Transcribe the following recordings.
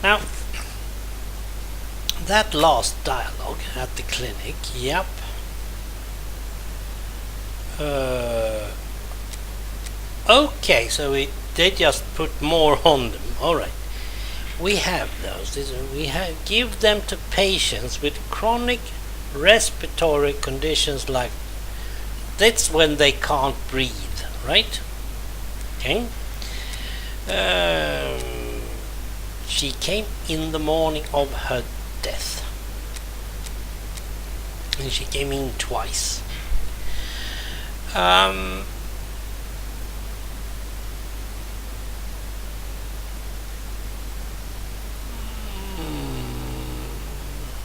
Now, that last dialogue at the clinic, yep. Okay, so they just put more on them. Alright. We have those. Give them to patients with chronic respiratory conditions like... That's when they can't breathe, right? Okay. She came in the morning of her death. And she came in twice.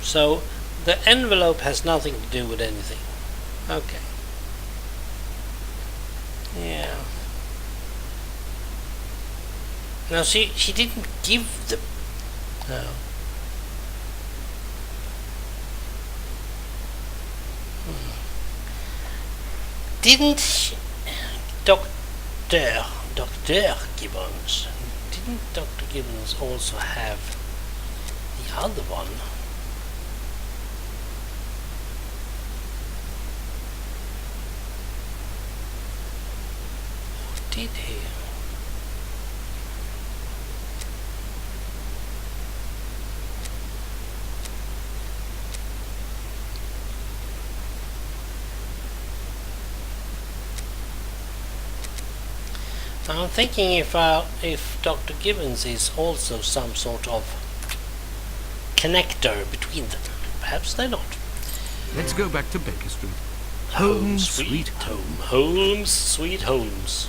So the envelope has nothing to do with anything. Okay. Yeah. Now she didn't give the... No. Didn't Dr. Gibbons, didn't Dr. Gibbons also have the other one? Or did he? I'm thinking if Dr. Gibbons is also some sort of connector between them. Perhaps they're not. Let's go back to Baker Street. Holmes, sweet home. Holmes, sweet Holmes.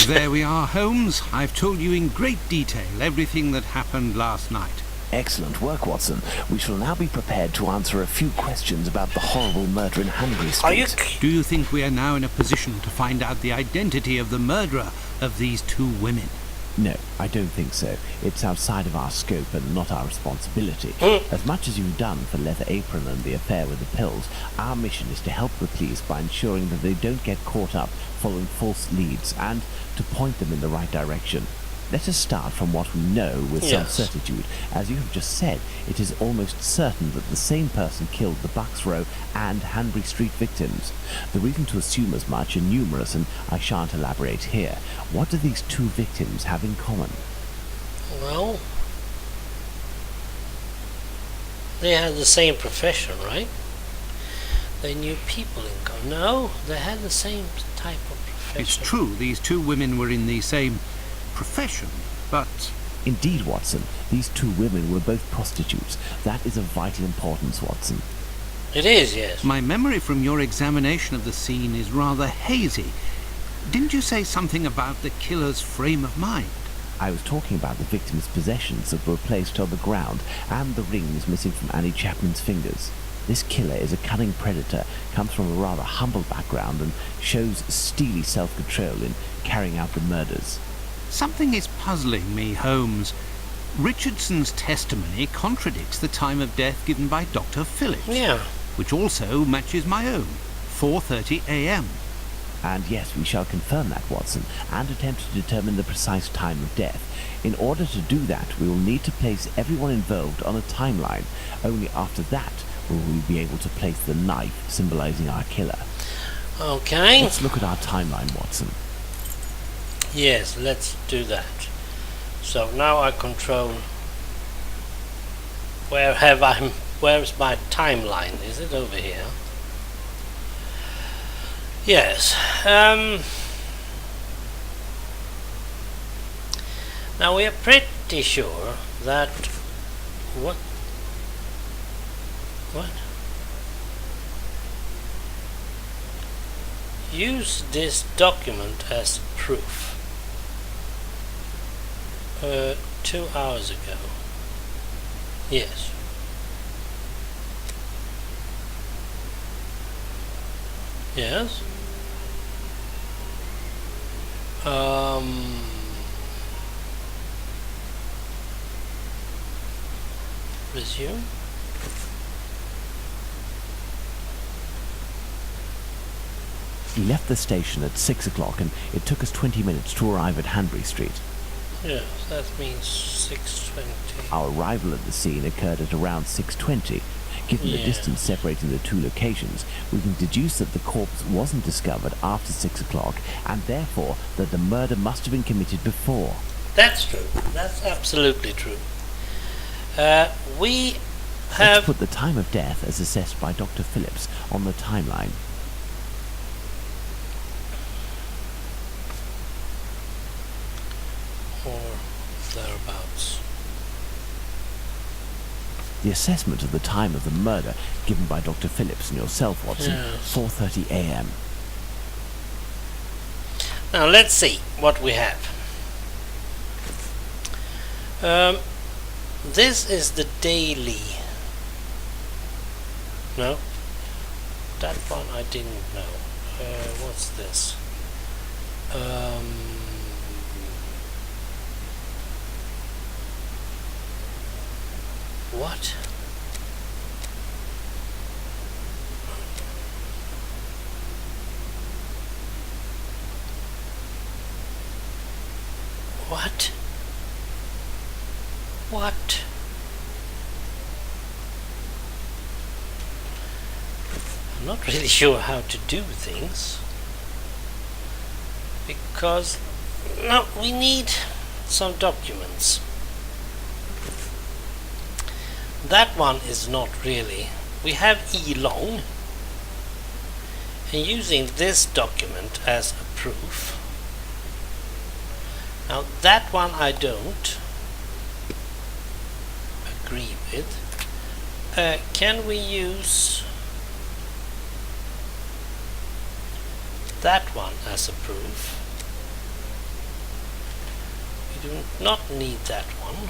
There we are, Holmes. I've told you in great detail everything that happened last night. Excellent work, Watson. We shall now be prepared to answer a few questions about the horrible murder in Hanbury Street. Do you think we are now in a position to find out the identity of the murderer of these two women? No, I don't think so. It's outside of our scope and not our responsibility. As much as you've done for Leather Apron and the affair with the pills, our mission is to help the police by ensuring that they don't get caught up following false leads and to point them in the right direction. Let us start from what we know with some certitude. As you have just said, it is almost certain that the same person killed the Bucks Row and Hanbury Street victims. The reasons to assume as much are numerous, and I shan't elaborate here. What do these two victims have in common? Well, they had the same profession, right? They knew people in common. No, they had the same type of profession. It's true, these two women were in the same profession, but... Indeed, Watson, these two women were both prostitutes. That is of vital importance, Watson. It is, yes. My memory from your examination of the scene is rather hazy. Didn't you say something about the killer's frame of mind? I was talking about the victim's possessions that were placed on the ground and the rings missing from Annie Chapman's fingers. This killer is a cunning predator, comes from a rather humble background and shows steely self-control in carrying out the murders. Something is puzzling me, Holmes. Richardson's testimony contradicts the time of death given by Dr. Phillips. Yeah. Which also matches my own, 4:30 a.m. And yes, we shall confirm that, Watson, and attempt to determine the precise time of death. In order to do that, we will need to place everyone involved on a timeline. Only after that will we be able to place the knife symbolizing our killer. Okay. Let's look at our timeline, Watson. Yes, let's do that. So now I control... Where's my timeline? Is it over here? Yes. Now we are pretty sure that... What? Use this document as proof. 2 hours ago. Yes. Yes. Resume. We left the station at 6 o'clock and it took us 20 minutes to arrive at Hanbury Street. Yes, that means 6:20. Our arrival at the scene occurred at around 6:20. Given the Yeah. distance separating the two locations, we can deduce that the corpse wasn't discovered after 6 o'clock, and therefore that the murder must have been committed before. That's true. That's absolutely true. We Let's have... put the time of death as assessed by Dr. Phillips on the timeline. or thereabouts. The assessment of the time of the murder given by Dr. Phillips and yourself, Watson, Yes. 4:30 a.m. Now let's see what we have. This is the daily. No, that one I didn't know. What's this? What? What? What? I'm not really sure how to do things. Because, no, we need some documents. That one is not really. We have E long, and using this document as a proof. Now that one I don't agree with. Can we use that one as a proof? We do not need that one.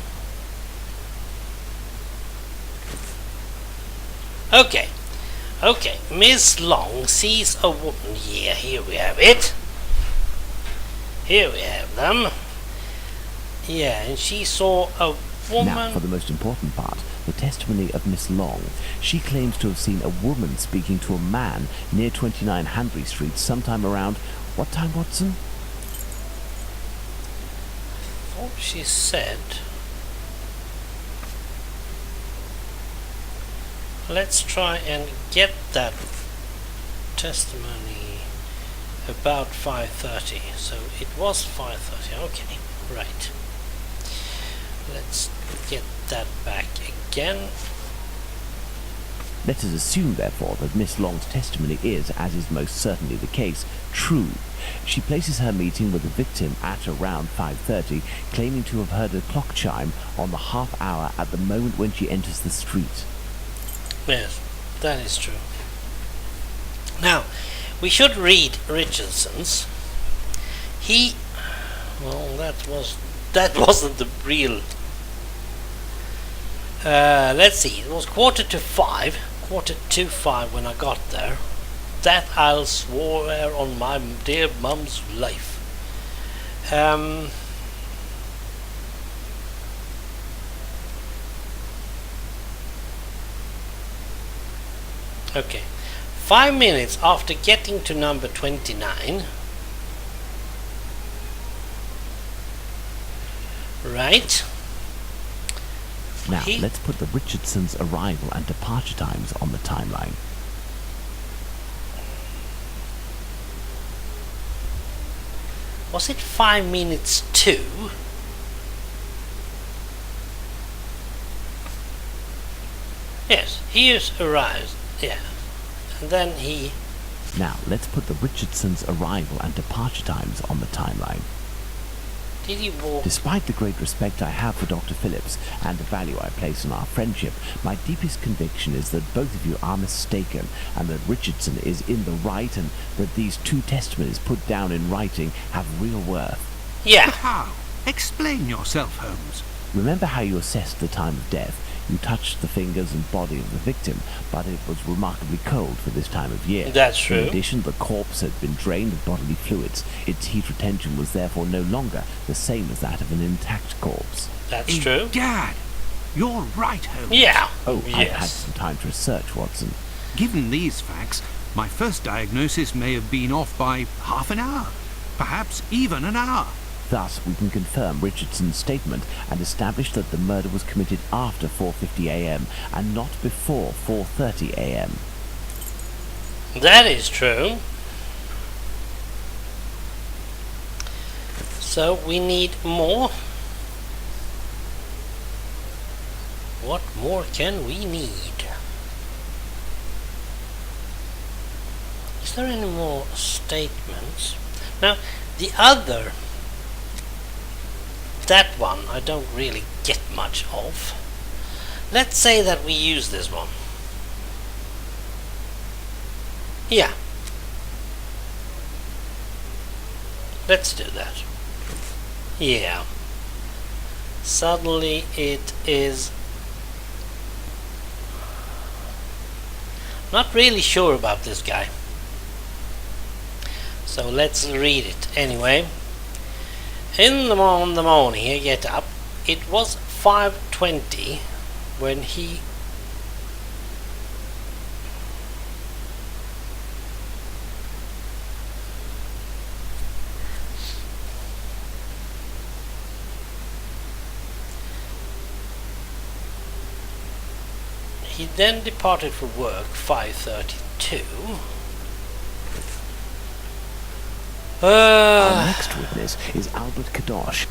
Okay, Miss Long sees a woman. Yeah, here we have it. Here we have them. Yeah, and she saw a woman. Now, for the most important part, the testimony of Miss Long. She claims to have seen a woman speaking to a man near 29 Hanbury Street sometime around... What time, Watson? What she said. Let's try and get that testimony about 5:30. So it was 5:30. Okay, right. Let's get that back again. Let us assume, therefore, that Miss Long's testimony is, as is most certainly the case, true. She places her meeting with the victim at around 5:30, claiming to have heard a clock chime on the half hour at the moment when she enters the street. Yes, that is true. Now, we should read Richardson's. Well, that wasn't the real. Let's see. It was 4:45 when I got there. That I'll swear on my dear mum's life. Okay. 5 minutes after getting to number 29. Right. Now, let's put the Richardsons' arrival and departure times on the timeline. Was it 5 minutes to? Yes, he arrives. Yeah. And then he... Now, let's put the Richardsons' arrival and departure times on the timeline. Did he walk? Despite the great respect I have for Dr. Phillips and the value I place on our friendship, my deepest conviction is that both of you are mistaken, and that Richardson is in the right, and that these two testimonies put down in writing have real worth. Yeah. But how? Explain yourself, Holmes. Remember how you assessed the time of death? You touched the fingers and body of the victim, but it was remarkably cold for this time of year. That's true. In addition, the corpse had been drained of bodily fluids. Its heat retention was therefore no longer the same as that of an intact corpse. That's true. Gad, you're right, Holmes. Yeah. Oh, yes. I've had some time to research, Watson. Given these facts, my first diagnosis may have been off by half an hour, perhaps even an hour. Thus, we can confirm Richardson's statement and establish that the murder was committed after 4:50 a.m. and not before 4:30 a.m. That is true. So we need more. What more can we need? Is there any more statements? Now, that one I don't really get much of. Let's say that we use this one. Yeah. Let's do that. Yeah. Suddenly it is not really sure about this guy. So let's read it anyway. In the morning he get up. It was 5:20 when he then departed for work 5:32. Our next witness is Albert Kadosh.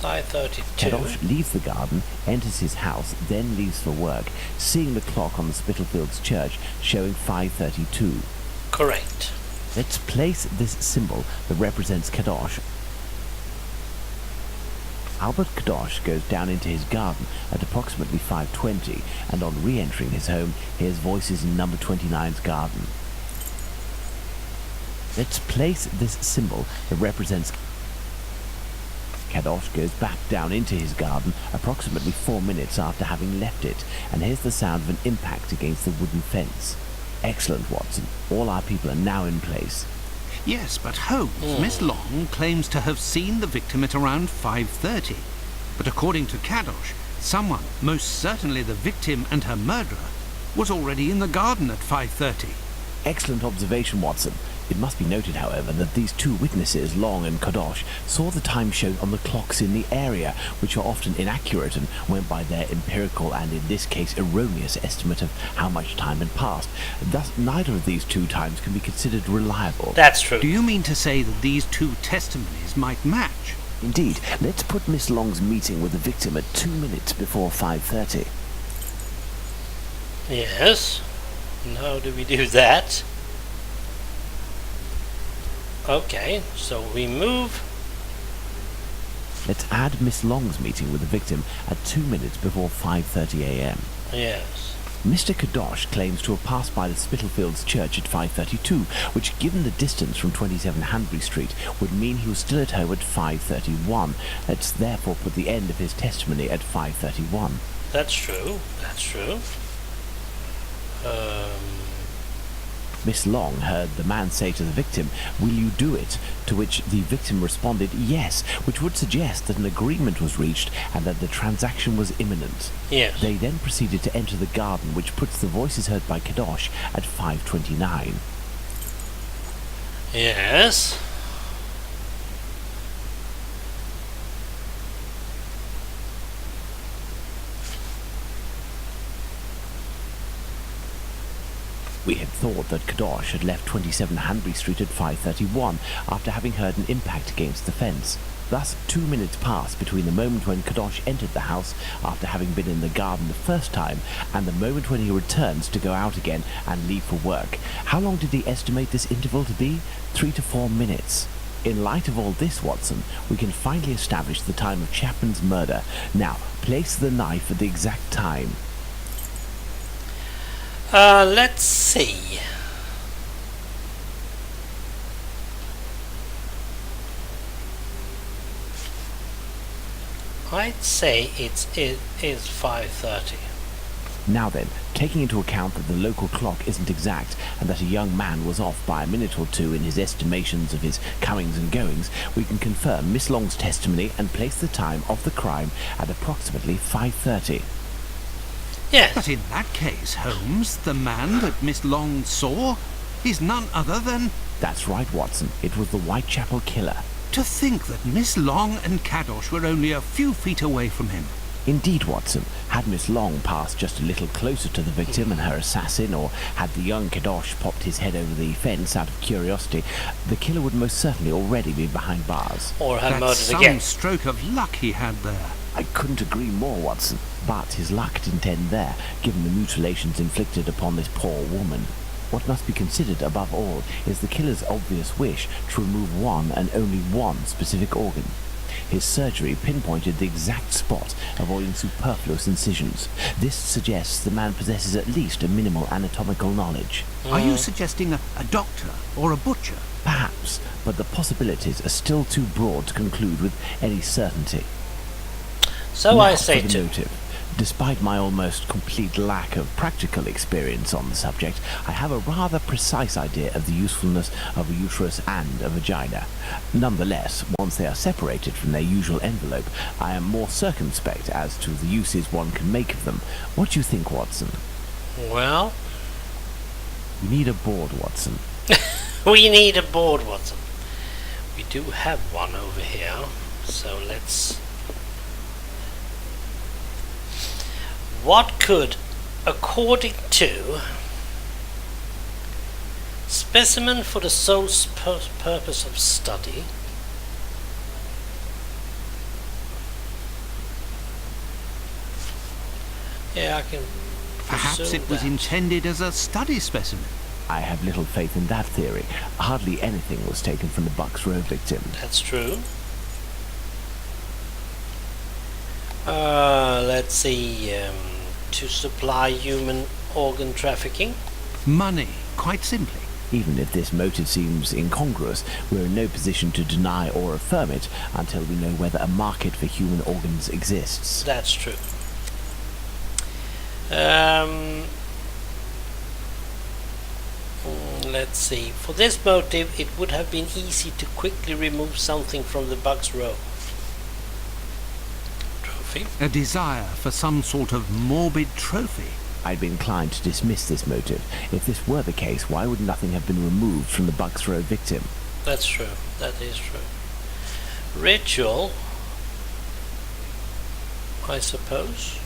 5:32. Kadosh leaves the garden, enters his house, then leaves for work, seeing the clock on the Spitalfields church showing 5:32. Correct. Let's place this symbol that represents Kadosh. Albert Kadosh goes down into his garden at approximately 5:20, and on re-entering his home, hears voices in number 29's garden. Let's place this symbol that represents Kadosh goes back down into his garden approximately 4 minutes after having left it, and hears the sound of an impact against the wooden fence. Excellent, Watson. All our people are now in place. Yes, but Holmes, Miss Long claims to have seen the victim at around 5:30. But according to Kadosh, someone, most certainly the victim and her murderer, was already in the garden at 5:30. Excellent observation, Watson. It must be noted, however, that these two witnesses, Long and Kadosh, saw the time shown on the clocks in the area, which are often inaccurate and went by their empirical and, in this case, erroneous estimate of how much time had passed. Thus, neither of these two times can be considered reliable. That's true. Do you mean to say that these two testimonies might match? Indeed. Let's put Miss Long's meeting with the victim at 2 minutes before 5:30. Yes. And how do we do that? Okay, so we move. Let's add Miss Long's meeting with the victim at 2 minutes before 5:30 a.m. Yes. Mr. Kadosh claims to have passed by the Spitalfields church at 5:32, which, given the distance from 27 Hanbury Street, would mean he was still at home at 5:31. Let's therefore put the end of his testimony at 5:31. That's true. That's true. Miss Long heard the man say to the victim, "Will you do it?" To which the victim responded, "Yes," which would suggest that an agreement was reached and that the transaction was imminent. Yes. They then proceeded to enter the garden, which puts the voices heard by Kadosh at 5:29. Yes. We had thought that Kadosh had left 27 Hanbury Street at 5:31 after having heard an impact against the fence. Thus, 2 minutes passed between the moment when Kadosh entered the house after having been in the garden the first time and the moment when he returns to go out again and leave for work. How long did he estimate this interval to be? 3 to 4 minutes. In light of all this, Watson, we can finally establish the time of Chapman's murder. Now, place the knife at the exact time. Let's see. I'd say it is 5:30. Now then, taking into account that the local clock isn't exact and that a young man was off by a minute or two in his estimations of his comings and goings, we can confirm Miss Long's testimony and place the time of the crime at approximately 5:30. Yes. But in that case, Holmes, the man that Miss Long saw is none other than... That's right, Watson. It was the Whitechapel killer. To think that Miss Long and Kadosh were only a few feet away from him. Indeed, Watson. Had Miss Long passed just a little closer to the victim and her assassin, or had the young Kadosh popped his head over the fence out of curiosity, the killer would most certainly already be behind bars. Or have That's murdered some again. stroke of luck he had there. I couldn't agree more, Watson. But his luck didn't end there, given the mutilations inflicted upon this poor woman. What must be considered above all is the killer's obvious wish to remove one and only one specific organ. His surgery pinpointed the exact spot, avoiding superfluous incisions. This suggests the man possesses at least a minimal anatomical knowledge. Are you suggesting a doctor or a butcher? Perhaps, but the possibilities are still too broad to conclude with any certainty. So Now I say for the to... motive. Despite my almost complete lack of practical experience on the subject, I have a rather precise idea of the usefulness of a uterus and a vagina. Nonetheless, once they are separated from their usual envelope, I am more circumspect as to the uses one can make of them. What do you think, Watson? Well, You need a board, Watson. we need a board, Watson. We do have one over here, so let's... What could, according to specimen for the sole purpose of study, yeah, I can Perhaps presume it was that. intended as a study specimen. I have little faith in that theory. Hardly anything was taken from the Bucks Row victim. That's true. Let's see, to supply human organ trafficking. Money, quite simply. Even if this motive seems incongruous, we're in no position to deny or affirm it until we know whether a market for human organs exists. That's true. Let's see. For this motive, it would have been easy to quickly remove something from the Bucks Row trophy. A desire for some sort of morbid trophy. I'd be inclined to dismiss this motive. If this were the case, why would nothing have been removed from the Bucks Row victim? That's true. That is true. Ritual, I suppose.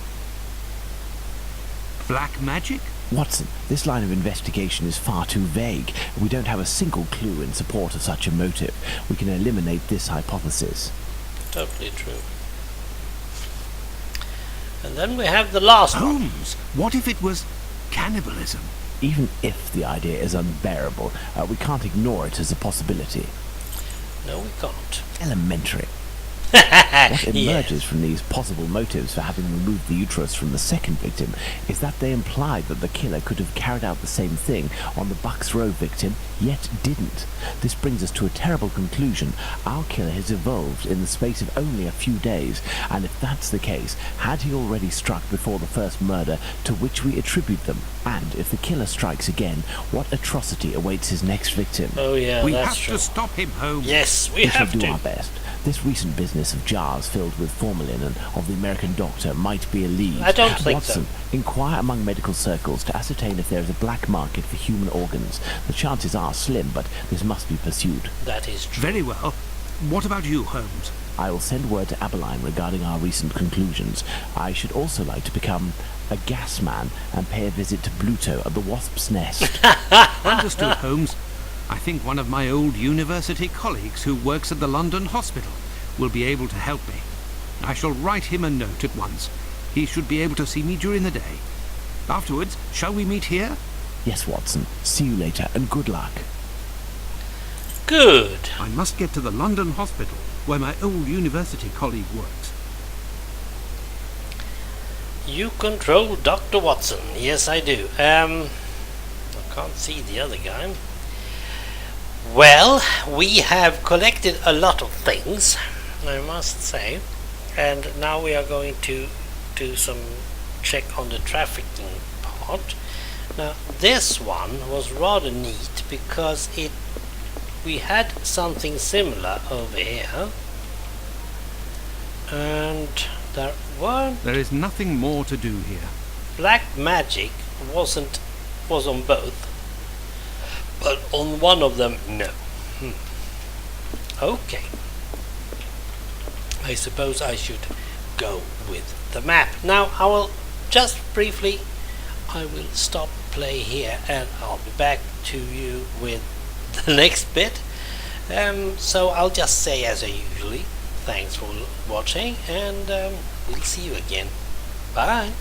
Black magic? Watson, this line of investigation is far too vague. We don't have a single clue in support of such a motive. We can eliminate this hypothesis. Totally true. And then we have the last one. Holmes, what if it was cannibalism? Even if the idea is unbearable, we can't ignore it as a possibility. No, we can't. Elementary. What Yeah. emerges from these possible motives for having removed the uterus from the second victim is that they imply that the killer could have carried out the same thing on the Bucks Row victim, yet didn't. This brings us to a terrible conclusion. Our killer has evolved in the space of only a few days, and if that's the case, had he already struck before the first murder to which we attribute them? And if the killer strikes again, what atrocity awaits his next victim? Oh yeah, We that's have true. to stop him, Holmes. Yes, we We shall have do to. our best. This recent business of jars filled with formalin and of the American doctor might be a lead. I don't think Watson, inquire among medical circles to ascertain if there is a black market for human organs. The chances are slim, but this must be pursued. That is true. Very well. What about you, Holmes? I will send word to Aberline regarding our recent conclusions. I should also like to become a gas man and pay a visit to Bluto at the Wasp's Nest. Understood, Holmes. I think one of my old university colleagues who works at the London hospital will be able to help me. I shall write him a note at once. He should be able to see me during the day. Afterwards, shall we meet here? Yes, Watson. See you later, and good luck. Good. I must get to the London hospital, where my old university colleague works. You control Dr. Watson. Yes, I do. I can't see the other guy. Well, we have collected a lot of things, I must say, and now we are going to do some check on the trafficking part. Now, this one was rather neat because we had something similar over here, and There is nothing more to do here. black magic was on both, but on one of them, no. Okay. I suppose I should go with the map. Now I will just briefly, I will stop play here and I'll be back to you with the next bit. So I'll just say as I usually, thanks for watching, and we'll see you again. Bye.